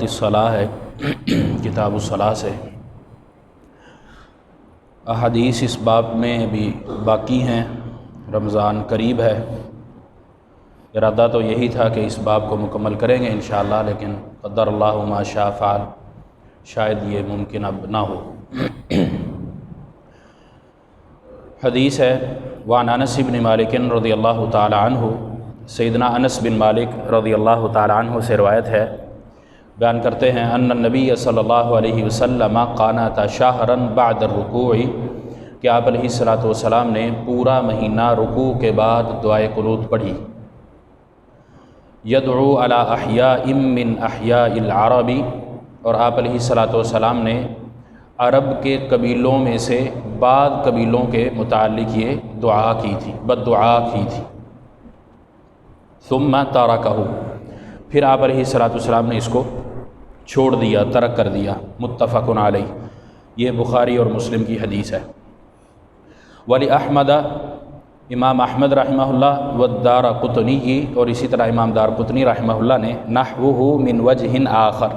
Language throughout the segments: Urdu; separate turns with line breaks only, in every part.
الصلاح ہے کتاب الصلاح سے احادیث اس باب میں بھی باقی ہیں۔ رمضان قریب ہے، ارادہ تو یہی تھا کہ اس باب کو مکمل کریں گے انشاءاللہ، لیکن قدر اللہ ما شاء فعل، شاید یہ ممکن اب نہ ہو۔ حدیث ہے وعن انس بن مالک رضی اللہ تعالی عنہ، سیدنا انس بن مالک رضی اللہ تعالی عنہ سے روایت ہے، بیان کرتے ہیں ان النبی صلی اللہ علیہ وسلم قانت شہرا بعد الرکوع، کہ آپ علیہ الصلوۃ والسلام نے پورا مہینہ رکوع کے بعد دعائے قنوت پڑھی۔ یدعو علی احیاء من احیاء العرب، اور آپ علیہ الصلوۃ والسلام نے عرب کے قبیلوں میں سے بعض قبیلوں کے متعلق یہ دعا کی تھی، بد دعا کی تھی۔ ثم ترکہ، پھر آپ علیہ الصلوۃ والسلام نے اس کو چھوڑ دیا، ترک کر دیا۔ متفق علیہ، یہ بخاری اور مسلم کی حدیث ہے۔ ولی احمد، امام احمد رحمہ اللہ، والدارقطنی، اور اسی طرح امام دارقطنی رحمہ اللہ نے نحوہ من وجہ آخر،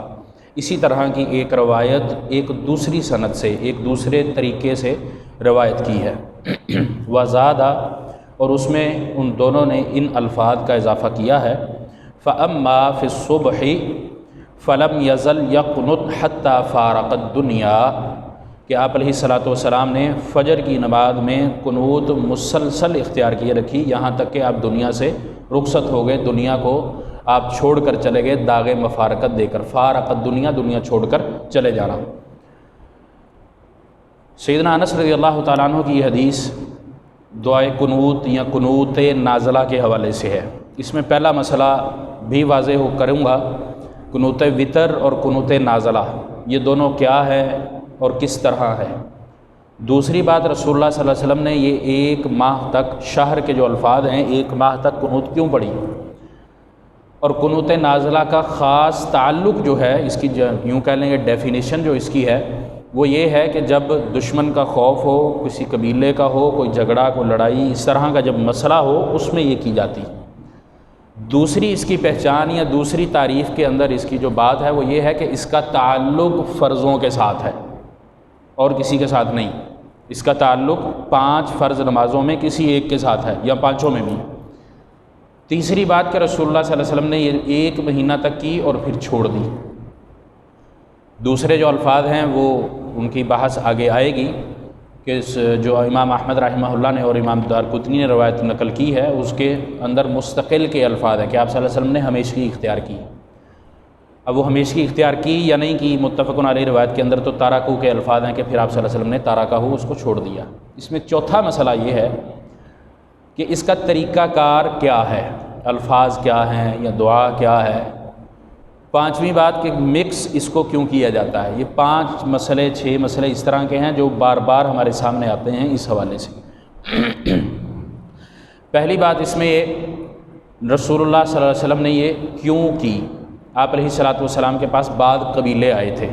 اسی طرح کی ایک روایت ایک دوسری سند سے، ایک دوسرے طریقے سے روایت کی ہے۔ وزادہ، اور اس میں ان دونوں نے ان الفاظ کا اضافہ کیا ہے، فَأَمَّا فِي الصُّبْحِ فَلَمْ يَزَلْ يَقْنُتْ حَتَّى فَارَقَ الدُّنْيَا، کہ آپ علیہ الصلوۃ والسلام نے فجر کی نماز میں قنوت مسلسل اختیار کیے رکھی، یہاں تک کہ آپ دنیا سے رخصت ہو گئے، دنیا کو آپ چھوڑ کر چلے گئے داغ مفارقت دے کر۔ فارق الدنیا، دنیا چھوڑ کر چلے جانا۔ سیدنا انس رضی اللہ تعالیٰ عنہ کی یہ حدیث دعائے قنوت یا قنوت نازلہ کے حوالے سے ہے۔ اس میں پہلا مسئلہ بھی واضح کروں گا، قنوت وتر اور قنوت نازلہ یہ دونوں کیا ہے اور کس طرح ہے۔ دوسری بات، رسول اللہ صلی اللہ علیہ وسلم نے یہ ایک ماہ تک، شہر کے جو الفاظ ہیں، ایک ماہ تک قنوت کیوں پڑھی، اور قنوت نازلہ کا خاص تعلق جو ہے، اس کی یوں کہہ لیں گے ڈیفینیشن جو اس کی ہے، وہ یہ ہے کہ جب دشمن کا خوف ہو، کسی قبیلے کا ہو، کوئی جھگڑا، کوئی لڑائی، اس طرح کا جب مسئلہ ہو، اس میں یہ کی جاتی ہے۔ دوسری اس کی پہچان یا دوسری تعریف کے اندر اس کی جو بات ہے وہ یہ ہے کہ اس کا تعلق فرضوں کے ساتھ ہے اور کسی کے ساتھ نہیں۔ اس کا تعلق 5 فرض نمازوں میں کسی ایک کے ساتھ ہے یا 5 میں بھی۔ تیسری بات کہ رسول اللہ صلی اللہ علیہ وسلم نے یہ 1 مہینہ تک کی اور پھر چھوڑ دی۔ دوسرے جو الفاظ ہیں وہ ان کی بحث آگے آئے گی، کہ جو امام احمد رحمہ اللہ نے اور امام دارقطنی نے روایت نقل کی ہے، اس کے اندر مستقل کے الفاظ ہیں کہ آپ صلی اللہ علیہ وسلم نے ہمیشگی اختیار کی۔ اب وہ ہمیشگی اختیار کی یا نہیں کی، متفق علیہ روایت کے اندر تو تارکو کے الفاظ ہیں کہ پھر آپ صلی اللہ علیہ وسلم نے تارکہ ہو، اس کو چھوڑ دیا۔ اس میں چوتھا مسئلہ یہ ہے کہ اس کا طریقہ کار کیا ہے، الفاظ کیا ہیں یا دعا کیا ہے۔ پانچویں بات کہ مکس اس کو کیوں کیا جاتا ہے۔ یہ 5 مسئلے 6 مسئلے اس طرح کے ہیں جو بار بار ہمارے سامنے آتے ہیں اس حوالے سے۔ پہلی بات اس میں یہ، رسول اللہ صلی اللہ علیہ وسلم نے یہ کیوں کی۔ آپ علیہ الصلوۃ والسلام کے پاس بعض قبیلے آئے تھے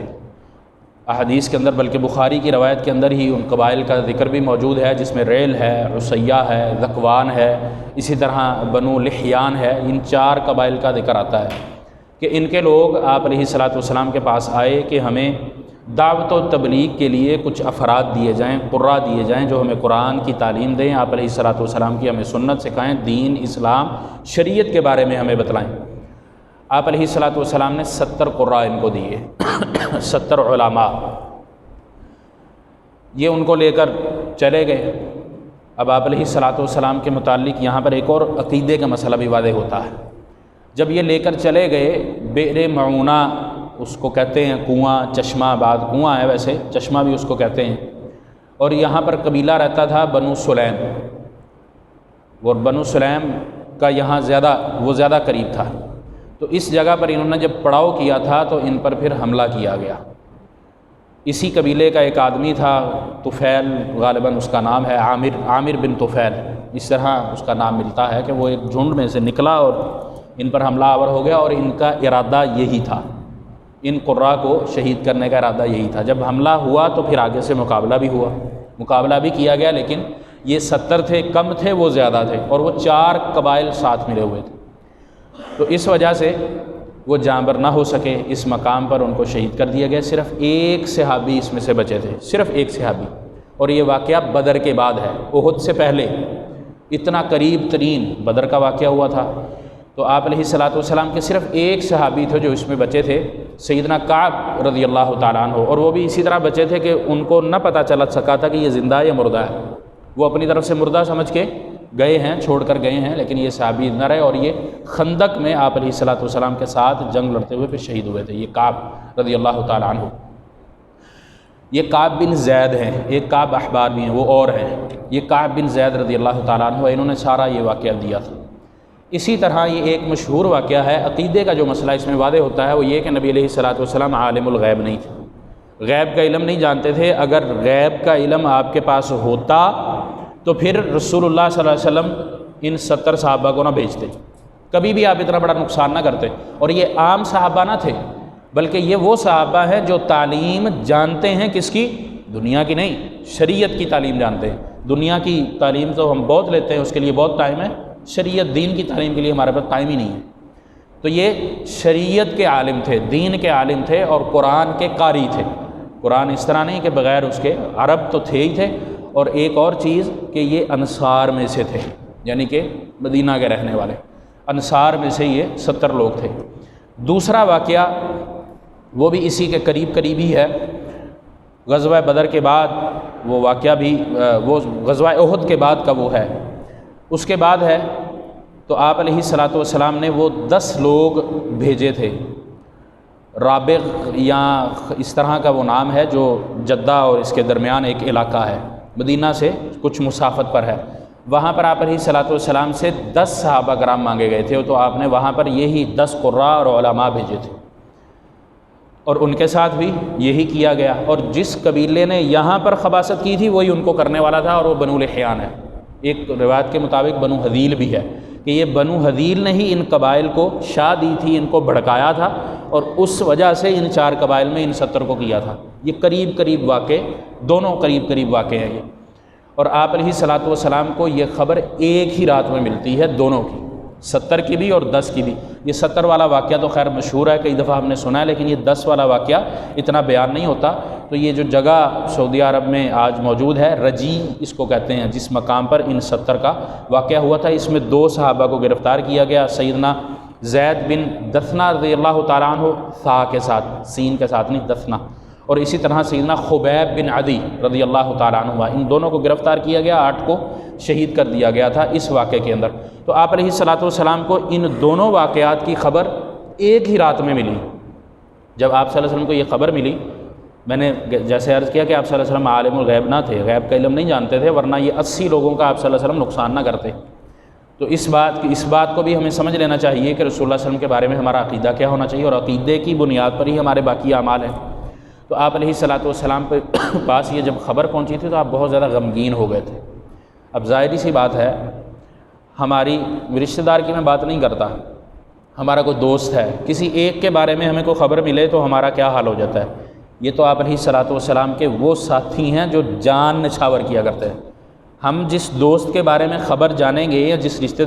احادیث کے اندر، بلکہ بخاری کی روایت کے اندر ہی ان قبائل کا ذکر بھی موجود ہے، جس میں ریل ہے، عصیہ ہے، ذکوان ہے، اسی طرح بنو لحیان ہے۔ ان 4 قبائل کا ذکر آتا ہے کہ ان کے لوگ آپ علیہ الصلوۃ والسلام کے پاس آئے کہ ہمیں دعوت و تبلیغ کے لیے کچھ افراد دیے جائیں، قراء دیے جائیں جو ہمیں قرآن کی تعلیم دیں، آپ علیہ الصلوۃ والسلام کی ہمیں سنت سکھائیں، دین، اسلام، شریعت کے بارے میں ہمیں بتلائیں۔ آپ علیہ الصلوۃ والسلام نے 70 قراء ان کو دیے، 70 علماء، یہ ان کو لے کر چلے گئے۔ اب آپ علیہ الصلوۃ والسلام کے متعلق یہاں پر ایک اور عقیدے کا مسئلہ بھی واضح ہوتا ہے۔ جب یہ لے کر چلے گئے، بئر معونہ اس کو کہتے ہیں، کنواں، چشمہ، بعد کنواں ہے ویسے، چشمہ بھی اس کو کہتے ہیں، اور یہاں پر قبیلہ رہتا تھا بنو سلیم، اور بنو سلیم کا یہاں زیادہ قریب تھا۔ تو اس جگہ پر انہوں نے جب پڑاؤ کیا تھا تو ان پر پھر حملہ کیا گیا۔ اسی قبیلے کا ایک آدمی تھا، طفیل غالباً اس کا نام ہے، عامر بن طفیل، اس طرح اس کا نام ملتا ہے، کہ وہ ایک جھنڈ میں سے نکلا اور ان پر حملہ آور ہو گیا، اور ان کا ارادہ یہی تھا، ان قراء کو شہید کرنے کا ارادہ یہی تھا۔ جب حملہ ہوا تو پھر آگے سے مقابلہ بھی ہوا، مقابلہ بھی کیا گیا، لیکن یہ 70 تھے، کم تھے، وہ زیادہ تھے، اور وہ 4 قبائل ساتھ ملے ہوئے تھے۔ تو اس وجہ سے وہ جانبر نہ ہو سکے، اس مقام پر ان کو شہید کر دیا گیا۔ صرف ایک صحابی اس میں سے بچے تھے، صرف ایک صحابی، اور یہ واقعہ بدر کے بعد ہے، احد سے پہلے اتنا قریب ترین بدر کا واقعہ ہوا تھا۔ تو آپ علیہ الصلوۃ والسلام کے صرف ایک صحابی تھے جو اس میں بچے تھے، سیدنا کعب رضی اللہ تعالیٰ عنہ، اور وہ بھی اسی طرح بچے تھے کہ ان کو نہ پتہ چل سکا تھا کہ یہ زندہ ہے یا مردہ ہے، وہ اپنی طرف سے مردہ سمجھ کے گئے ہیں، چھوڑ کر گئے ہیں، لیکن یہ صحابی نہ رہے، اور یہ خندق میں آپ علیہ الصلوۃ والسلام کے ساتھ جنگ لڑتے ہوئے پھر شہید ہوئے تھے، یہ کعب رضی اللہ تعالیٰ عنہ۔ یہ کعب بن زید ہیں، ایک کعب احبار بھی ہیں، وہ اور ہیں، یہ کعب بن زید رضی اللہ تعالیٰ عنہ، انہوں نے سارا یہ واقعہ دیا تھا۔ اسی طرح یہ ایک مشہور واقعہ ہے، عقیدے کا جو مسئلہ اس میں واضح ہوتا ہے وہ یہ کہ نبی علیہ الصلوۃ والسلام عالم الغیب نہیں تھے، غیب کا علم نہیں جانتے تھے۔ اگر غیب کا علم آپ کے پاس ہوتا تو پھر رسول اللہ صلی اللہ علیہ وسلم ان 70 صحابہ کو نہ بھیجتے، کبھی بھی آپ اتنا بڑا نقصان نہ کرتے۔ اور یہ عام صحابہ نہ تھے، بلکہ یہ وہ صحابہ ہیں جو تعلیم جانتے ہیں، کس کی؟ دنیا کی نہیں، شریعت کی تعلیم جانتے ہیں۔ دنیا کی تعلیم تو ہم بہت لیتے ہیں، اس کے لیے بہت ٹائم ہے، شریعت دین کی تعلیم کے لیے ہمارے پاس ٹائم ہی نہیں ہے۔ تو یہ شریعت کے عالم تھے، دین کے عالم تھے، اور قرآن کے قاری تھے۔ قرآن اس طرح نہیں کہ بغیر اس کے، عرب تو تھے ہی تھے، اور ایک اور چیز کہ یہ انصار میں سے تھے، یعنی کہ مدینہ کے رہنے والے، انصار میں سے یہ 70 لوگ تھے۔ دوسرا واقعہ وہ بھی اسی کے قریب قریب ہی ہے، غزوہ بدر کے بعد وہ واقعہ بھی، وہ غزوہ احد کے بعد کا وہ ہے، اس کے بعد ہے۔ تو آپ علیہ الصلوۃ والسلام نے وہ 10 لوگ بھیجے تھے، رابغ یا اس طرح کا وہ نام ہے، جو جدہ اور اس کے درمیان ایک علاقہ ہے، مدینہ سے کچھ مسافت پر ہے، وہاں پر آپ علیہ الصلوۃ والسلام سے 10 صحابہ کرام مانگے گئے تھے، تو آپ نے وہاں پر یہی 10 قراء اور علماء بھیجے تھے، اور ان کے ساتھ بھی یہی کیا گیا۔ اور جس قبیلے نے یہاں پر خباثت کی تھی وہی ان کو کرنے والا تھا، اور وہ بنو لحیان ہے۔ ایک روایت کے مطابق بنو حذیل بھی ہے کہ یہ بنو حذیل نے ہی ان قبائل کو شاہ دی تھی، ان کو بھڑکایا تھا، اور اس وجہ سے ان 4 قبائل میں ان 70 کو کیا تھا۔ یہ قریب قریب واقع، دونوں قریب قریب واقع ہیں یہ۔ اور آپ علیہ الصلوۃ والسلام کو یہ خبر ایک ہی رات میں ملتی ہے، دونوں کی، 70 کی بھی اور 10 کی بھی۔ یہ 70 والا واقعہ تو خیر مشہور ہے، کئی دفعہ ہم نے سنا ہے، لیکن یہ 10 والا واقعہ اتنا بیان نہیں ہوتا۔ تو یہ جو جگہ سعودی عرب میں آج موجود ہے، رجی اس کو کہتے ہیں، جس مقام پر ان 70 کا واقعہ ہوا تھا، اس میں 2 صحابہ کو گرفتار کیا گیا، سیدنا زید بن دثنہ رضی اللہ تعالیٰ عنہ، ثا کے ساتھ، سین کے ساتھ نہیں، دثنہ، اور اسی طرح سیدنا خبیب بن عدی رضی اللہ تعالیٰ عنہ، ان دونوں کو گرفتار کیا گیا، 8 کو شہید کر دیا گیا تھا اس واقعے کے اندر۔ تو آپ علیہ الصلوۃ والسلام کو ان دونوں واقعات کی خبر ایک ہی رات میں ملی۔ جب آپ صلی اللہ علیہ وسلم کو یہ خبر ملی، میں نے جیسے عرض کیا کہ آپ صلی اللہ علیہ وسلم عالم الغیب نہ تھے، غیب کا علم نہیں جانتے تھے، ورنہ یہ 80 لوگوں کا آپ صلی اللہ علیہ وسلم نقصان نہ کرتے۔ تو اس بات کو بھی ہمیں سمجھ لینا چاہیے کہ رسول اللہ صلی اللہ علیہ وسلم کے بارے میں ہمارا عقیدہ کیا ہونا چاہیے، اور عقیدے کی بنیاد پر ہی ہمارے باقی اعمال ہیں۔ تو آپ علیہ الصلوۃ والسلام کے پاس یہ جب خبر پہنچی تھی تو آپ بہت زیادہ غمگین ہو گئے تھے۔ اب ظاہری سی بات ہے، ہماری رشتہ دار کی میں بات نہیں کرتا، ہمارا کوئی دوست ہے، کسی ایک کے بارے میں ہمیں کوئی خبر ملے تو ہمارا کیا حال ہو جاتا ہے۔ یہ تو آپ علیہ الصلوۃ والسلام کے وہ ساتھی ہیں جو جان نچھاور کیا کرتے ہیں۔ ہم جس دوست کے بارے میں خبر جانیں گے یا جس رشتہ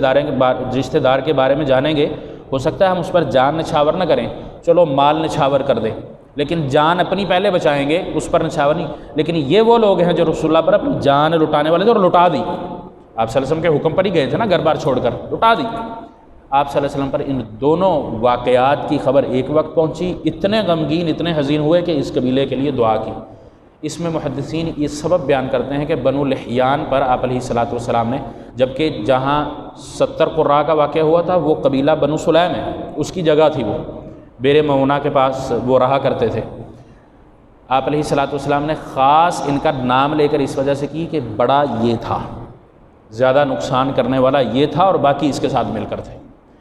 دار کے بارے میں جانیں گے، ہو سکتا ہے ہم اس پر جان نچھاور نہ کریں، چلو مال نچھاور کر دیں، لیکن جان اپنی پہلے بچائیں گے، اس پر نچھاور نہیں۔ لیکن یہ وہ لوگ ہیں جو رسول اللہ پر اپنی جان لٹانے والے تھے، اور لٹا دی۔ آپ صلی اللہ علیہ وسلم کے حکم پر ہی گئے تھے نا، گھر بار چھوڑ کر، لٹا دی۔ آپ صلی اللہ علیہ وسلم پر ان دونوں واقعات کی خبر ایک وقت پہنچی، اتنے غمگین، اتنے حزین ہوئے کہ اس قبیلے کے لیے دعا کی۔ اس میں محدثین یہ سبب بیان کرتے ہیں کہ بنو لحیان پر آپ علیہ الصلوۃ والسلام نے، جبکہ جہاں 70 قراء کا واقعہ ہوا تھا وہ قبیلہ بنو سلیم ہے، اس کی جگہ تھی، وہ بیر معونہ کے پاس وہ رہا کرتے تھے۔ آپ علیہ الصلوۃ والسلام نے خاص ان کا نام لے کر اس وجہ سے کی کہ بڑا یہ تھا، زیادہ نقصان کرنے والا یہ تھا، اور باقی اس کے ساتھ مل کر تھے۔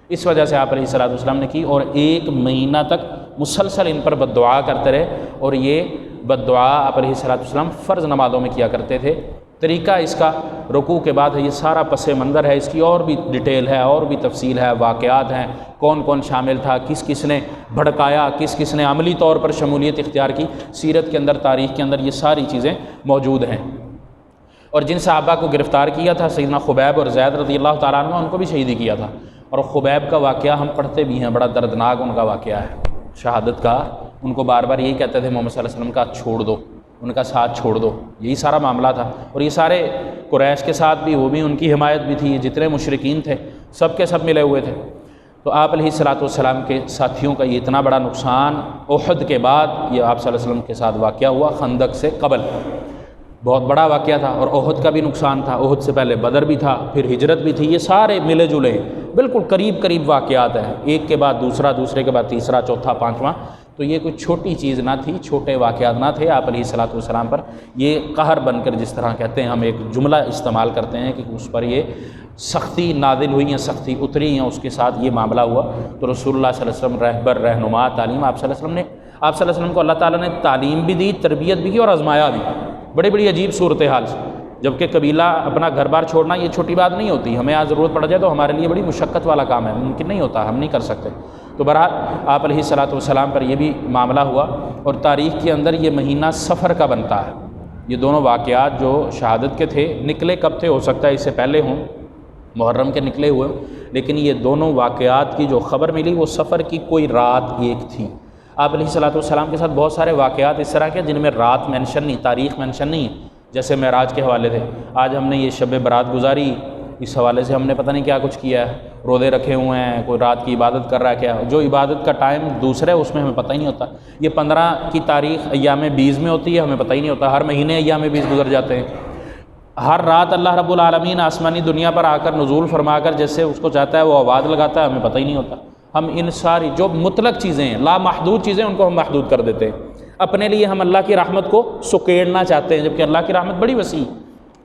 اس وجہ سے آپ علیہ الصلوۃ والسلام نے کی، اور 1 مہینہ تک مسلسل ان پر بد دعا کرتے رہے، اور یہ بد دعا آپ علیہ الصلوۃ والسلام فرض نمازوں میں کیا کرتے تھے۔ طریقہ اس کا رکوع کے بعد ہے، یہ سارا پس منظر ہے، اس کی اور بھی ڈیٹیل ہے، اور بھی تفصیل ہے، واقعات ہیں، کون کون شامل تھا، کس کس نے بھڑکایا، کس کس نے عملی طور پر شمولیت اختیار کی، سیرت کے اندر، تاریخ کے اندر یہ ساری چیزیں موجود ہیں۔ اور جن صحابہ کو گرفتار کیا تھا، سیدنا خبیب اور زید رضی اللہ تعالیٰ عنہ، ان کو بھی شہید کیا تھا۔ اور خبیب کا واقعہ ہم پڑھتے بھی ہیں، بڑا دردناک ان کا واقعہ ہے شہادت کا۔ ان کو بار بار یہی کہتے تھے محمد صلی اللہ علیہ وسلم کا چھوڑ دو، ان کا ساتھ چھوڑ دو، یہی سارا معاملہ تھا۔ اور یہ سارے قریش کے ساتھ بھی، وہ بھی ان کی حمایت بھی تھی، جتنے مشرکین تھے سب کے سب ملے ہوئے تھے۔ تو آپ علیہ الصلوۃ والسلام کے ساتھیوں کا یہ اتنا بڑا نقصان احد کے بعد یہ آپ صلی اللہ علیہ وسلم کے ساتھ واقعہ ہوا، خندق سے قبل بہت بڑا واقعہ تھا، اور احد کا بھی نقصان تھا، احد سے پہلے بدر بھی تھا، پھر ہجرت بھی تھی، یہ سارے ملے جلے بالکل قریب قریب واقعات ہیں، ایک کے بعد دوسرا، دوسرے کے بعد تیسرا، چوتھا، پانچواں۔ تو یہ کوئی چھوٹی چیز نہ تھی، چھوٹے واقعات نہ تھے آپ علیہ الصلوۃ والسلام پر۔ یہ قہر بن کر، جس طرح کہتے ہیں ہم ایک جملہ استعمال کرتے ہیں کہ اس پر یہ سختی نازل ہوئی ہیں، سختی اتری ہیں، اس کے ساتھ یہ معاملہ ہوا۔ تو رسول اللہ صلی اللہ علیہ وسلم رہبر، رہنما، تعلیم، آپ صلی اللہ علیہ وسلم نے، آپ صلی اللہ علیہ وسلم کو اللہ تعالیٰ نے تعلیم بھی دی، تربیت بھی کی اور آزمایا بھی، بڑی بڑی عجیب صورتحال سے۔ جبکہ قبیلہ اپنا گھر بار چھوڑنا یہ چھوٹی بات نہیں ہوتی، ہمیں آج ضرورت پڑ جائے تو ہمارے لیے بڑی مشقت والا کام ہے، ممکن نہیں ہوتا، ہم نہیں کر سکتے۔ تو بہرحال آپ علیہ الصلوۃ والسلام پر یہ بھی معاملہ ہوا، اور تاریخ کے اندر یہ مہینہ سفر کا بنتا ہے۔ یہ دونوں واقعات جو شہادت کے تھے، نکلے کب تھے؟ ہو سکتا ہے اس سے پہلے ہوں، محرم کے نکلے ہوئے، لیکن یہ دونوں واقعات کی جو خبر ملی وہ سفر کی کوئی رات ایک تھی۔ آپ علیہ الصلوۃ والسلام کے ساتھ بہت سارے واقعات اس طرح کے جن میں رات مینشن نہیں، تاریخ مینشن نہیں ہے، جیسے معراج کے حوالے سے آج ہم نے یہ شب برات گزاری، اس حوالے سے ہم نے پتہ نہیں کیا کچھ کیا ہے، روزے رکھے ہوئے ہیں، کوئی رات کی عبادت کر رہا ہے، کیا جو عبادت کا ٹائم دوسرا ہے اس میں ہمیں پتہ ہی نہیں ہوتا۔ یہ 15 کی تاریخ ایام بیز میں ہوتی ہے، ہمیں پتہ ہی نہیں ہوتا، ہر مہینے ایام بیز گزر جاتے ہیں۔ ہر رات اللہ رب العالمین آسمانی دنیا پر آ کر نزول فرما کر جیسے اس کو چاہتا ہے وہ آواز لگاتا ہے، ہمیں پتہ ہی نہیں ہوتا۔ ہم ان ساری جو مطلق چیزیں ہیں، لامحدود چیزیں، ان کو ہم محدود کر دیتے ہیں، اپنے لیے ہم اللہ کی رحمت کو سکیڑنا چاہتے ہیں، جبکہ اللہ کی رحمت بڑی وسیع۔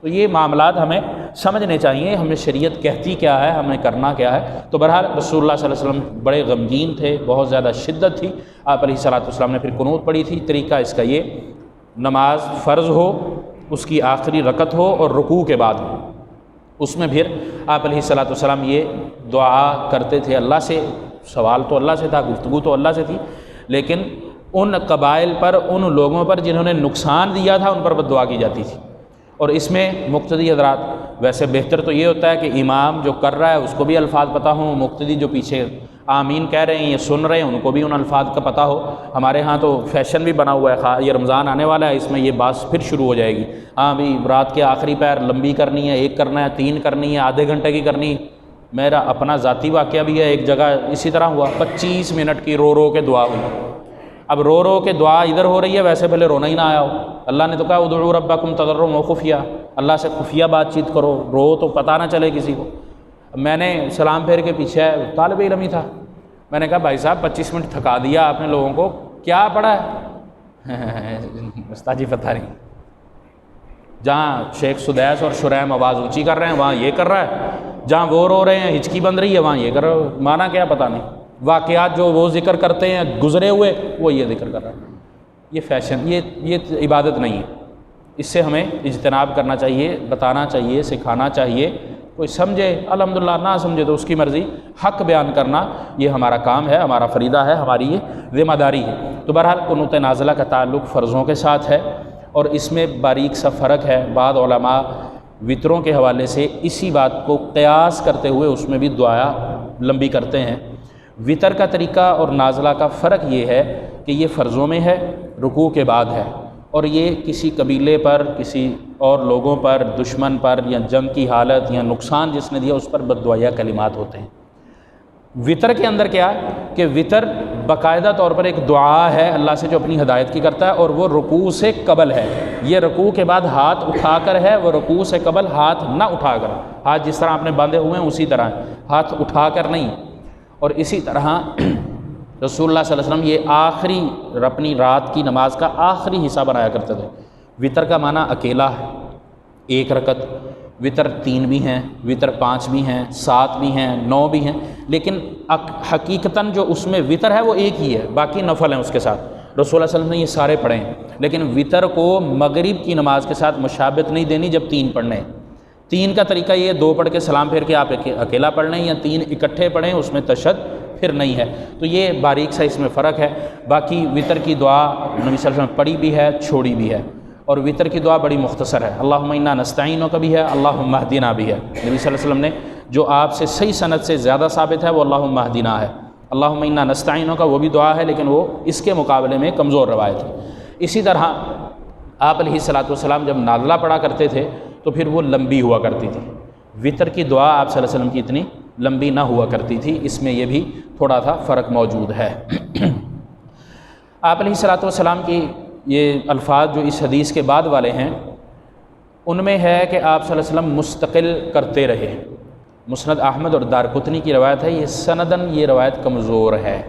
تو یہ معاملات ہمیں سمجھنے چاہیے، ہمیں شریعت کہتی کیا ہے، ہمیں کرنا کیا ہے۔ تو بہرحال رسول اللہ صلی اللہ علیہ وسلم بڑے غمگین تھے، بہت زیادہ شدت تھی۔ آپ علیہ الصلوۃ والسلام نے پھر قنوت پڑھی تھی۔ طریقہ اس کا یہ، نماز فرض ہو، اس کی آخری رکعت ہو اور رکوع کے بعد ہو، اس میں پھر آپ علیہ الصلوۃ والسلام یہ دعا کرتے تھے اللہ سے، سوال تو اللہ سے تھا، گفتگو تو اللہ سے تھی، لیکن ان قبائل پر، ان لوگوں پر جنہوں نے نقصان دیا تھا، ان پر بد دعا کی جاتی تھی۔ اور اس میں مقتدی حضرات، ویسے بہتر تو یہ ہوتا ہے کہ امام جو کر رہا ہے اس کو بھی الفاظ پتہ ہوں، مقتدی جو پیچھے آمین کہہ رہے ہیں، یہ سن رہے ہیں، ان کو بھی ان الفاظ کا پتہ ہو۔ ہمارے ہاں تو فیشن بھی بنا ہوا ہے، یہ رمضان آنے والا ہے، اس میں یہ بات پھر شروع ہو جائے گی، ہاں بھی رات کے آخری پیر لمبی کرنی ہے، 1 کرنا ہے، 3 کرنی ہے، آدھے گھنٹے کی کرنی۔ میرا اپنا ذاتی واقعہ بھی ہے، ایک جگہ اسی طرح ہوا، 25 منٹ کی رو رو کے دعا ہوئی۔ اب رو رو کے دعا ادھر ہو رہی ہے، ویسے پہلے رونا ہی نہ آیا ہو۔ اللہ نے تو کہا ادعوا ربکم تضرعا وخفیا، اللہ سے خفیہ بات چیت کرو، رو تو پتہ نہ چلے کسی کو۔ میں نے سلام پھیر کے پیچھے طالب علم ہی تھا، میں نے کہا بھائی صاحب 25 منٹ تھکا دیا آپ نے لوگوں کو، کیا پڑھا ہے؟ استاد جی پتہ نہیں۔ جہاں شیخ سدیس اور شریم آواز اونچی کر رہے ہیں وہاں یہ کر رہا ہے، جہاں وہ رو رہے ہیں ہچکی بن رہی ہے وہاں یہ کر رہا ہے، مانا کیا پتہ نہیں۔ واقعات جو وہ ذکر کرتے ہیں گزرے ہوئے، وہ یہ ذکر کر رہا ہے۔ یہ فیشن، یہ عبادت نہیں ہے، اس سے ہمیں اجتناب کرنا چاہیے، بتانا چاہیے، سکھانا چاہیے۔ کوئی سمجھے الحمدللہ، نہ سمجھے تو اس کی مرضی، حق بیان کرنا یہ ہمارا کام ہے، ہمارا فریضہ ہے، ہماری یہ ذمہ داری ہے۔ تو بہرحال قنوت نازلہ کا تعلق فرضوں کے ساتھ ہے، اور اس میں باریک سا فرق ہے۔ بعض علماء وطروں کے حوالے سے اسی بات کو قیاس کرتے ہوئے اس میں بھی دعا لمبی کرتے ہیں۔ وطر کا طریقہ اور نازلہ کا فرق یہ ہے کہ یہ فرضوں میں ہے، رکوع کے بعد ہے، اور یہ کسی قبیلے پر، کسی اور لوگوں پر، دشمن پر، یا جنگ کی حالت یا نقصان جس نے دیا اس پر بد دعائیہ کلمات ہوتے ہیں۔ وطر کے اندر کیا کہ وطر باقاعدہ طور پر ایک دعا ہے اللہ سے جو اپنی ہدایت کی کرتا ہے، اور وہ رکوع سے قبل ہے۔ یہ رکوع کے بعد ہاتھ اٹھا کر ہے، وہ رکوع سے قبل ہاتھ نہ اٹھا کر، ہاتھ جس طرح آپ نے باندھے ہوئے ہیں اسی طرح ہے، ہاتھ اٹھا کر نہیں۔ اور اسی طرح رسول اللہ صلی اللہ علیہ وسلم یہ آخری اپنی رات کی نماز کا آخری حصہ بنایا کرتے تھے۔ وطر کا معنی اکیلا ہے، 1 رکعت، وطر 3 بھی ہیں، وطر 5 بھی ہیں، 7 بھی ہیں، 9 بھی ہیں، لیکن حقیقتاً جو اس میں وطر ہے وہ ایک ہی ہے، باقی نفل ہیں اس کے ساتھ۔ رسول اللہ صلی اللہ علیہ وسلم نے یہ سارے پڑھے ہیں، لیکن وطر کو مغرب کی نماز کے ساتھ مشابہت نہیں دینی جب 3 پڑھنے ہیں۔ 3 کا طریقہ یہ 2 پڑھ کے سلام پھیر کے آپ اکیلا پڑھ لیں، یا 3 اکٹھے پڑھیں، اس میں تشہد پھر نہیں ہے۔ تو یہ باریک سا اس میں فرق ہے۔ باقی وطر کی دعا نبی صلی اللہ علیہ وسلم پڑھی بھی ہے، چھوڑی بھی ہے، اور وطر کی دعا بڑی مختصر ہے۔ اللہم انا نستعینک بھی ہے، اللہم اہدنا بھی ہے۔ نبی صلی اللہ علیہ وسلم نے جو آپ سے صحیح سند سے زیادہ ثابت ہے وہ اللہم اہدنا ہے، اللہم انا نستعینک کا وہ بھی دعا ہے، لیکن وہ اس کے مقابلے میں کمزور روایت ہے۔ اسی طرح آپ علیہ الصلوۃ والسلام جب نازلہ پڑھا کرتے تھے تو پھر وہ لمبی ہوا کرتی تھی، وطر کی دعا آپ صلی اللہ علیہ وسلم کی اتنی لمبی نہ ہوا کرتی تھی، اس میں یہ بھی تھوڑا سا فرق موجود ہے۔ آپ علیہ الصلوۃ والسلام کی یہ الفاظ جو اس حدیث کے بعد والے ہیں ان میں ہے کہ آپ صلی اللہ علیہ وسلم مستقل کرتے رہے۔ مسند احمد اور دارقطنی کی روایت ہے، یہ سندن یہ روایت کمزور ہے۔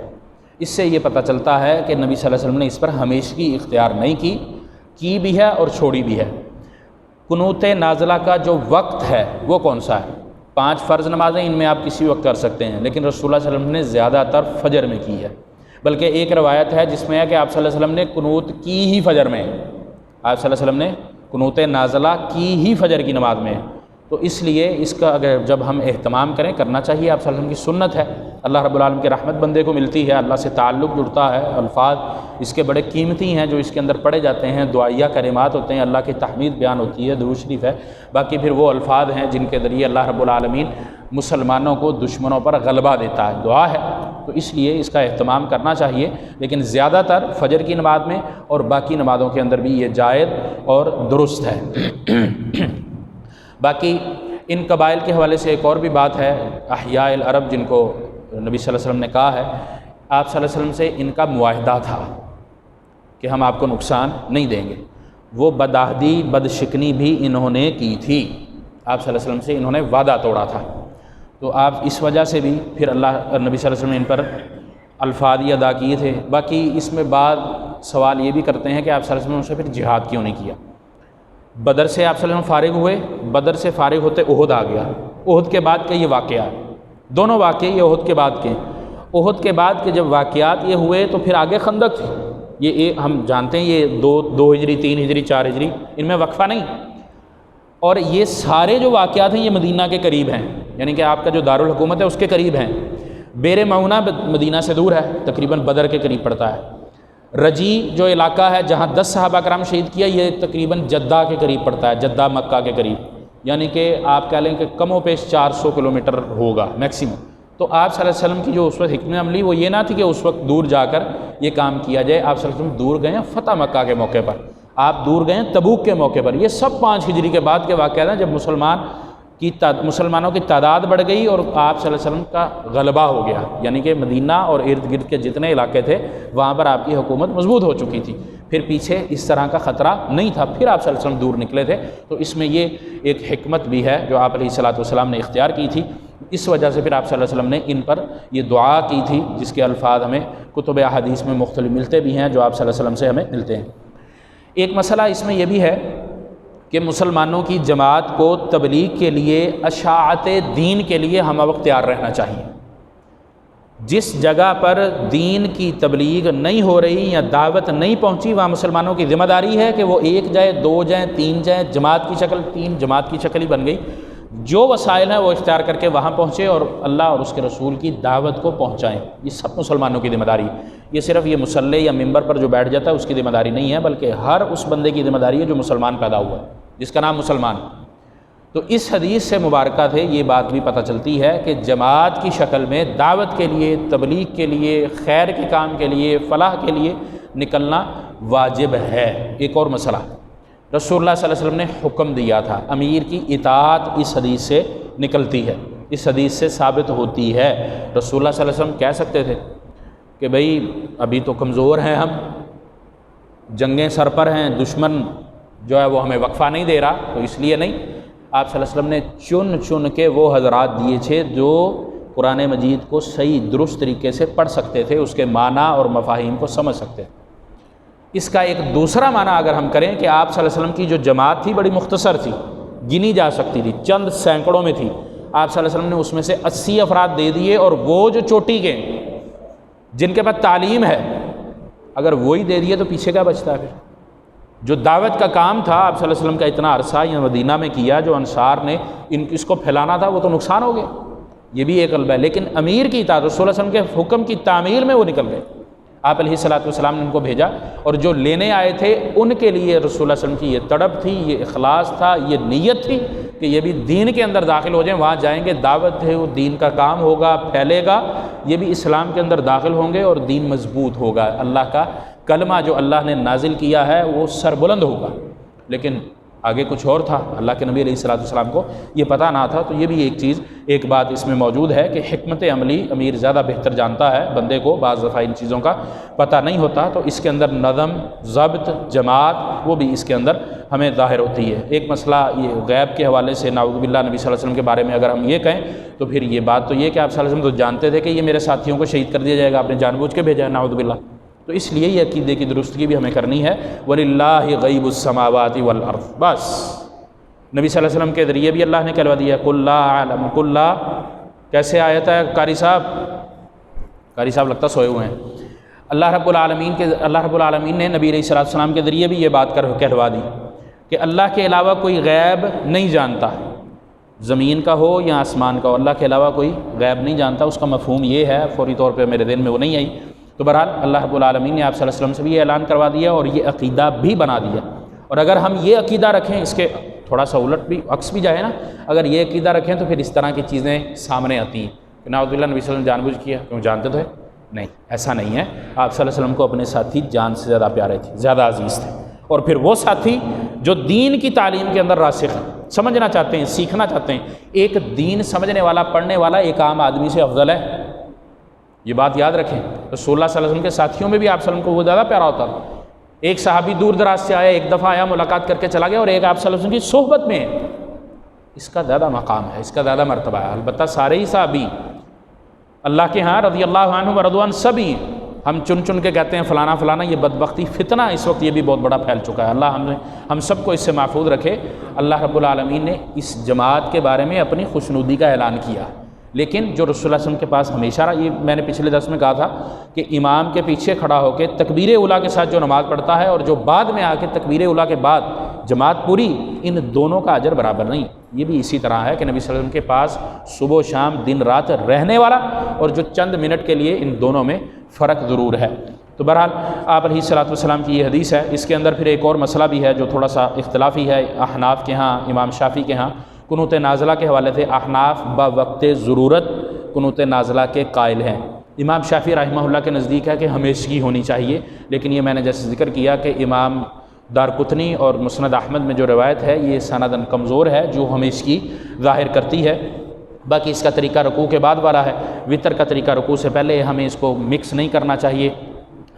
اس سے یہ پتہ چلتا ہے کہ نبی صلی اللہ علیہ وسلم نے اس پر ہمیشگی اختیار نہیں کی بھی ہے اور چھوڑی بھی ہے۔ قنوت نازلہ کا جو وقت ہے وہ کون سا ہے؟ 5 فرض نمازیں ان میں آپ کسی وقت کر سکتے ہیں، لیکن رسول اللہ صلی اللہ علیہ وسلم نے زیادہ تر فجر میں کی ہے۔ بلکہ ایک روایت ہے جس میں ہے کہ آپ صلی اللہ علیہ وسلم نے قنوت کی ہی فجر میں، آپ صلی اللہ علیہ وسلم نے قنوت نازلہ کی ہی فجر کی نماز میں۔ تو اس لیے اس کا اگر جب ہم اہتمام کریں، کرنا چاہیے، آپ صلی اللہ علیہ وسلم کی سنت ہے، اللہ رب العالمین کی رحمت بندے کو ملتی ہے، اللہ سے تعلق جڑتا ہے، الفاظ اس کے بڑے قیمتی ہیں جو اس کے اندر پڑھے جاتے ہیں، دعائیہ کلمات ہوتے ہیں، اللہ کی تحمید بیان ہوتی ہے، درود شریف ہے، باقی پھر وہ الفاظ ہیں جن کے ذریعے اللہ رب العالمین مسلمانوں کو دشمنوں پر غلبہ دیتا ہے، دعا ہے، تو اس لیے اس کا اہتمام کرنا چاہیے، لیکن زیادہ تر فجر کی نماز میں اور باقی نمازوں کے اندر بھی یہ جائز اور درست ہے۔ باقی ان قبائل کے حوالے سے ایک اور بھی بات ہے، احیاء العرب جن کو نبی صلی اللہ علیہ وسلم نے کہا ہے، آپ صلی اللہ علیہ وسلم سے ان کا معاہدہ تھا کہ ہم آپ کو نقصان نہیں دیں گے، وہ بدعہدی بدشکنی بھی انہوں نے کی تھی، آپ صلی اللہ علیہ وسلم سے انہوں نے وعدہ توڑا تھا، تو آپ اس وجہ سے بھی پھر اللہ نبی صلی اللہ علیہ وسلم نے ان پر الفاظ ہی ادا کیے تھے۔ باقی اس میں بعض سوال یہ بھی کرتے ہیں کہ آپ صلی اللہ علیہ وسلم سے پھر جہاد کیوں نہیں کیا؟ بدر سے آپ صلی اللہ علیہ وسلم فارغ ہوئے، بدر سے فارغ ہوتے احد آ گیا، احد کے بعد کا یہ واقعہ، دونوں واقعے یہ احد کے بعد کے، احد کے بعد کے جب واقعات یہ ہوئے تو پھر آگے خندق تھی، یہ ہم جانتے ہیں یہ 2 ہجری 3 ہجری 4 ہجری ان میں وقفہ نہیں، اور یہ سارے جو واقعات ہیں یہ مدینہ کے قریب ہیں، یعنی کہ آپ کا جو دارالحکومت ہے اس کے قریب ہیں۔ بیر معونہ مدینہ سے دور ہے، تقریباً بدر کے قریب پڑتا ہے۔ رجی جو علاقہ ہے جہاں 10 صحابہ کرام شہید کیا، یہ تقریباً جدہ کے قریب پڑتا ہے، جدہ مکہ کے قریب، یعنی کہ آپ کہہ لیں کہ کم و بیش 400 کلومیٹر ہوگا میکسیمم۔ تو آپ صلی اللہ علیہ وسلم کی جو اس وقت حکمت عملی وہ یہ نہ تھی کہ اس وقت دور جا کر یہ کام کیا جائے، آپ صلی اللہ علیہ وسلم دور گئے ہیں فتح مکہ کے موقع پر، آپ دور گئے ہیں تبوک کے موقع پر، یہ سب 5 ہجری کے بعد کے واقعات ہیں جب مسلمانوں کی تعداد بڑھ گئی اور آپ صلی اللہ علیہ وسلم کا غلبہ ہو گیا، یعنی کہ مدینہ اور ارد گرد کے جتنے علاقے تھے وہاں پر آپ کی حکومت مضبوط ہو چکی تھی، پھر پیچھے اس طرح کا خطرہ نہیں تھا، پھر آپ صلی اللہ علیہ وسلم دور نکلے تھے، تو اس میں یہ ایک حکمت بھی ہے جو آپ علیہ الصلوۃ والسلام نے اختیار کی تھی، اس وجہ سے پھر آپ صلی اللہ علیہ وسلم نے ان پر یہ دعا کی تھی، جس کے الفاظ ہمیں کتب احادیث میں مختلف ملتے بھی ہیں جو آپ صلی اللہ علیہ وسلم سے ہمیں ملتے ہیں۔ ایک مسئلہ اس میں یہ بھی ہے کہ مسلمانوں کی جماعت کو تبلیغ کے لیے، اشاعت دین کے لیے ہم وقت تیار رہنا چاہیے۔ جس جگہ پر دین کی تبلیغ نہیں ہو رہی یا دعوت نہیں پہنچی وہاں مسلمانوں کی ذمہ داری ہے کہ وہ 1 جائے 2 جائیں 3 جائیں، جماعت کی شکل 3 جماعت کی شکل ہی بن گئی، جو وسائل ہیں وہ اختیار کر کے وہاں پہنچے اور اللہ اور اس کے رسول کی دعوت کو پہنچائیں، یہ سب مسلمانوں کی ذمہ داری ہے۔ یہ صرف یہ مصلی یا ممبر پر جو بیٹھ جاتا ہے اس کی ذمہ داری نہیں ہے، بلکہ ہر اس بندے کی ذمہ داری ہے جو مسلمان پیدا ہوا ہے، جس کا نام مسلمان۔ تو اس حدیث سے مبارکہ سے یہ بات بھی پتہ چلتی ہے کہ جماعت کی شکل میں دعوت کے لیے، تبلیغ کے لیے، خیر کے کام کے لیے، فلاح کے لیے نکلنا واجب ہے۔ ایک اور مسئلہ، رسول اللہ صلی اللہ علیہ وسلم نے حکم دیا تھا، امیر کی اطاعت اس حدیث سے نکلتی ہے، اس حدیث سے ثابت ہوتی ہے۔ رسول اللہ صلی اللہ علیہ وسلم کہہ سکتے تھے کہ بھئی ابھی تو کمزور ہیں ہم، جنگیں سر پر ہیں، دشمن جو ہے وہ ہمیں وقفہ نہیں دے رہا، تو اس لیے نہیں، آپ صلی اللہ علیہ وسلم نے چن کے وہ حضرات دیے تھے جو قرآن مجید کو صحیح درست طریقے سے پڑھ سکتے تھے، اس کے معنی اور مفاہیم کو سمجھ سکتے تھے۔ اس کا ایک دوسرا معنی اگر ہم کریں کہ آپ صلی اللہ علیہ وسلم کی جو جماعت تھی بڑی مختصر تھی، گنی جا سکتی تھی، چند سینکڑوں میں تھی، آپ صلی اللہ علیہ وسلم نے اس میں سے 80 افراد دے دیے، اور وہ جو چوٹی کے جن کے پاس تعلیم ہے اگر وہی دے دیے تو پیچھے کیا بچتا ہے؟ پھر جو دعوت کا کام تھا آپ صلی اللہ علیہ وسلم کا اتنا عرصہ یا مدینہ میں کیا، جو انصار نے اس کو پھیلانا تھا، وہ تو نقصان ہو گیا، یہ بھی ایک غلبہ ہے۔ لیکن امیر کی اطاعت، رسول اللہ علیہ وسلم کے حکم کی تعمیل میں وہ نکل گئے، آپ علیہ الصلوۃ والسلام نے ان کو بھیجا، اور جو لینے آئے تھے ان کے لیے رسول اللہ علیہ وسلم کی یہ تڑپ تھی، یہ اخلاص تھا، یہ نیت تھی کہ یہ بھی دین کے اندر داخل ہو جائیں، وہاں جائیں گے، دعوت ہے، وہ دین کا کام ہوگا، پھیلے گا، یہ بھی اسلام کے اندر داخل ہوں گے اور دین مضبوط ہوگا، اللہ کا کلمہ جو اللہ نے نازل کیا ہے وہ سربلند ہوگا۔ لیکن آگے کچھ اور تھا، اللہ کے نبی علیہ الصلوۃ والسلام کو یہ پتہ نہ تھا۔ تو یہ بھی ایک بات اس میں موجود ہے کہ حکمت عملی امیر زیادہ بہتر جانتا ہے، بندے کو بعض دفعہ ان چیزوں کا پتہ نہیں ہوتا، تو اس کے اندر نظم، ضبط، جماعت وہ بھی اس کے اندر ہمیں ظاہر ہوتی ہے۔ ایک مسئلہ یہ غیب کے حوالے سے نعوذ باللہ نبی صلی اللہ علیہ وسلم کے بارے میں اگر ہم یہ کہیں تو پھر یہ بات تو یہ کہ آپ صلی اللہ علیہ وسلم تو جانتے تھے کہ یہ میرے ساتھیوں کو شہید کر دیا جائے گا، آپ نے جان بوجھ کے بھیجا ہے، نعوذ باللہ۔ تو اس لیے یہ عقیدے کی درستگی بھی ہمیں کرنی ہے، وَلِلَّهِ غَيْبُ السَّمَاوَاتِ وَالْأَرْضِ، بس نبی صلی اللہ علیہ وسلم کے ذریعے بھی اللہ نے کہلوا دیا قُلْ لَا أَعْلَمُ قُلْ لَا، کیسے آیت ہے قاری صاحب لگتا سوئے ہوئے ہیں۔ اللہ رب العالمین نے نبی علیہ السلام کے ذریعے بھی یہ بات کہلوا دی کہ اللہ کے علاوہ کوئی غیب نہیں جانتا، زمین کا ہو یا آسمان کا ہو، اللہ کے علاوہ کوئی غیب نہیں جانتا۔ اس کا مفہوم یہ ہے، فوری طور پہ میرے ذہن میں وہ نہیں آئی، تو بہرحال اللہ رب العالمین نے آپ صلی اللہ علیہ وسلم سے بھی یہ اعلان کروا دیا اور یہ عقیدہ بھی بنا دیا۔ اور اگر ہم یہ عقیدہ رکھیں، اس کے تھوڑا سا الٹ بھی عکس بھی جائے نا، اگر یہ عقیدہ رکھیں تو پھر اس طرح کی چیزیں سامنے آتی ہیں کہ نعوذ باللہ نبی صلی اللہ علیہ وسلم جان بوجھ کیا، کیوں جانتے تو ہے نہیں، ایسا نہیں ہے۔ آپ صلی اللہ علیہ وسلم کو اپنے ساتھی جان سے زیادہ پیارے تھے، زیادہ عزیز تھے، اور پھر وہ ساتھی جو دین کی تعلیم کے اندر راسخ ہیں، سمجھنا چاہتے ہیں، سیکھنا چاہتے ہیں۔ ایک دین سمجھنے والا، پڑھنے والا ایک عام آدمی سے افضل ہے، یہ بات یاد رکھیں۔ رسول اللہ صلی اللہ علیہ وسلم کے ساتھیوں میں بھی آپ صلی اللہ علیہ وسلم کو وہ زیادہ پیارا ہوتا تھا۔ ایک صحابی دور دراز سے آیا، ایک دفعہ آیا، ملاقات کر کے چلا گیا، اور ایک آپ صلی اللہ علیہ وسلم کی صحبت میں ہے، اس کا زیادہ مقام ہے، اس کا زیادہ مرتبہ ہے۔ البتہ سارے ہی صحابی اللہ کے ہاں رضی اللہ عنہ ورضوان سبھی، ہم چن چن کے کہتے ہیں فلانا فلانا، یہ بدبختی فتنہ اس وقت یہ بھی بہت بڑا پھیل چکا ہے۔ اللہ ہم سب کو اس سے محفوظ رکھے۔ اللہ رب العالمین نے اس جماعت کے بارے میں اپنی خوشنودی کا اعلان کیا، لیکن جو رسول اللہ صلی اللہ علیہ وسلم کے پاس ہمیشہ رہا، یہ میں نے پچھلے درس میں کہا تھا کہ امام کے پیچھے کھڑا ہو کے تکبیر اولیٰ کے ساتھ جو نماز پڑھتا ہے اور جو بعد میں آ کے تکبیر اولیٰ کے بعد جماعت پوری، ان دونوں کا اجر برابر نہیں۔ یہ بھی اسی طرح ہے کہ نبی صلی اللہ علیہ وسلم کے پاس صبح و شام دن رات رہنے والا اور جو چند منٹ کے لیے، ان دونوں میں فرق ضرور ہے۔ تو بہرحال آپ علیہ الصلوۃ والسلام کی یہ حدیث ہے، اس کے اندر پھر ایک اور مسئلہ بھی ہے جو تھوڑا سا اختلافی ہے۔ احناف کے ہاں، امام شافعی کے ہاں قنوت نازلہ کے حوالے سے احناف بوقت ضرورت قنوت نازلہ کے قائل ہیں۔ امام شافعی رحمہ اللہ کے نزدیک ہے کہ ہمیشگی ہونی چاہیے، لیکن یہ میں نے جیسے ذکر کیا کہ امام دارقطنی اور مسند احمد میں جو روایت ہے یہ سنداً کمزور ہے، جو ہمیشگی ظاہر کرتی ہے۔ باقی اس کا طریقہ رکوع کے بعد والا ہے، وطر کا طریقہ رکوع سے پہلے، ہمیں اس کو مکس نہیں کرنا چاہیے۔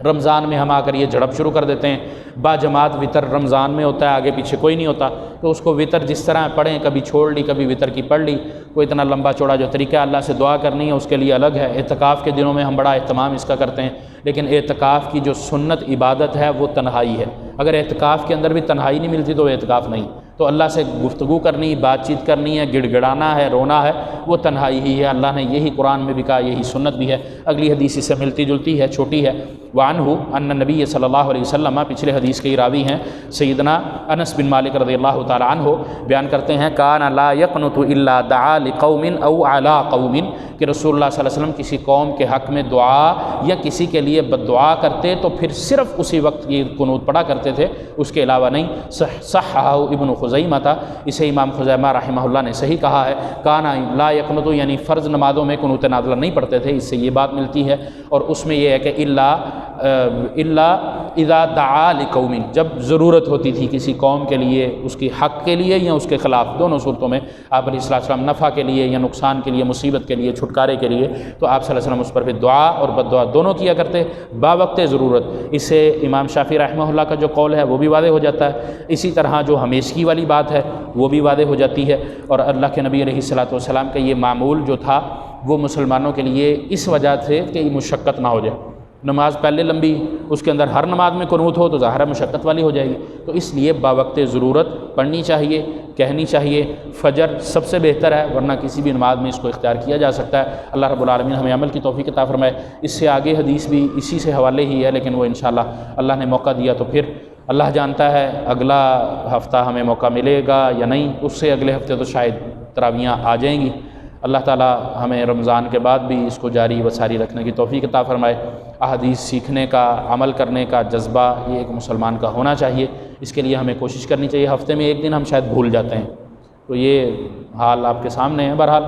رمضان میں ہم آ کر یہ جھڑپ شروع کر دیتے ہیں، با جماعت وطر رمضان میں ہوتا ہے، آگے پیچھے کوئی نہیں ہوتا، تو اس کو وطر جس طرح پڑھیں، کبھی چھوڑ لی، کبھی وطر کی پڑھ لی، کوئی اتنا لمبا چوڑا جو طریقہ اللہ سے دعا کرنی ہے اس کے لیے الگ ہے۔ اعتکاف کے دنوں میں ہم بڑا اہتمام اس کا کرتے ہیں، لیکن اعتکاف کی جو سنت عبادت ہے وہ تنہائی ہے۔ اگر اعتکاف کے اندر بھی تنہائی نہیں ملتی تو اعتکاف نہیں۔ تو اللہ سے گفتگو کرنی، بات چیت کرنی ہے، گڑ گڑانا ہے، رونا ہے، وہ تنہائی ہی ہے۔ اللہ نے یہی قرآن میں بھی کہا، یہی سنت بھی ہے۔ اگلی حدیث اس سے ملتی جلتی ہے، چھوٹی ہے۔ وعنہ ان نبی صلی اللہ علیہ وسلم، پچھلے حدیث کے راوی ہیں سیدنا انس بن مالک رضی اللہ تعالی عنہ، بیان کرتے ہیں کان لا یقنط الا دعا لقوم او علی قوم، کہ رسول اللہ صلی اللہ علیہ وسلم کسی قوم کے حق میں دعا یا کسی کے لیے بد دعا کرتے تو پھر صرف اسی وقت یہ قنوت پڑھا کرتے تھے، اس کے علاوہ نہیں۔ صححہ ابن خزیمہ تھا، اسے امام خزیمہ رحمہ اللہ نے صحیح کہا ہے۔ کانا لا یقنط، یعنی فرض نمازوں میں قنوت نازلہ نہیں پڑھتے تھے، اس سے یہ بات ملتی ہے۔ اور اس میں یہ ہے کہ الا اذا دعا لقوم، جب ضرورت ہوتی تھی کسی قوم کے لیے، اس کی حق کے لیے یا اس کے خلاف، دونوں صورتوں میں آپ علیہ السلام نفع کے لیے یا نقصان کے لیے، مصیبت کے لیے، چھٹکارے کے لیے، تو آپ صلی اللہ علیہ وسلم اس پر بھی دعا اور بد دعا دونوں کیا کرتے باوقت ضرورت۔ اس سے امام شافعی رحمہ اللہ کا جو قول ہے وہ بھی واضح ہو جاتا ہے۔ اسی طرح جو ہمیشگی والی بات ہے وہ بھی واضح ہو جاتی ہے۔ اور اللہ کے نبی علیہ الصلوۃ والسلام کا یہ معمول جو تھا وہ مسلمانوں کے لیے اس وجہ سے کہ مشقت نہ ہو جائے۔ نماز پہلے لمبی، اس کے اندر ہر نماز میں قنوت ہو تو ظاہر مشقت والی ہو جائے گی، تو اس لیے باوقت ضرورت پڑھنی چاہیے، کہنی چاہیے۔ فجر سب سے بہتر ہے، ورنہ کسی بھی نماز میں اس کو اختیار کیا جا سکتا ہے۔ اللہ رب العالمین ہمیں عمل کی توفیق عطا فرمائے۔ اس سے آگے حدیث بھی اسی سے حوالے ہی ہے، لیکن وہ انشاءاللہ اللہ نے موقع دیا تو پھر اللہ جانتا ہے اگلا ہفتہ ہمیں موقع ملے گا یا نہیں، اس سے اگلے ہفتے تو شاید تراویحاں آ جائیں گی۔ اللہ تعالی ہمیں رمضان کے بعد بھی اس کو جاری و ساری رکھنے کی توفیق عطا فرمائے۔ احادیث سیکھنے کا، عمل کرنے کا جذبہ یہ ایک مسلمان کا ہونا چاہیے۔ اس کے لیے ہمیں کوشش کرنی چاہیے۔ ہفتے میں ایک دن ہم شاید بھول جاتے ہیں، تو یہ حال آپ کے سامنے ہے۔ بہرحال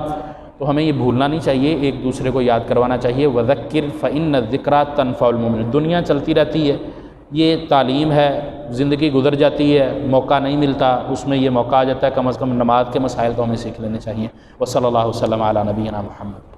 تو ہمیں یہ بھولنا نہیں چاہیے، ایک دوسرے کو یاد کروانا چاہیے۔ وَذَكِّرْ فَإِنَّ الذِّكْرَىٰ تَنفَعُ الْمُؤْمِنِينَ۔ دنیا چلتی رہتی ہے، یہ تعلیم ہے، زندگی گزر جاتی ہے، موقع نہیں ملتا، اس میں یہ موقع آ جاتا ہے، کم از کم نماز کے مسائل تو ہمیں سیکھ لینے چاہیے۔ وصلی اللہ وسلم علی نبینا محمد۔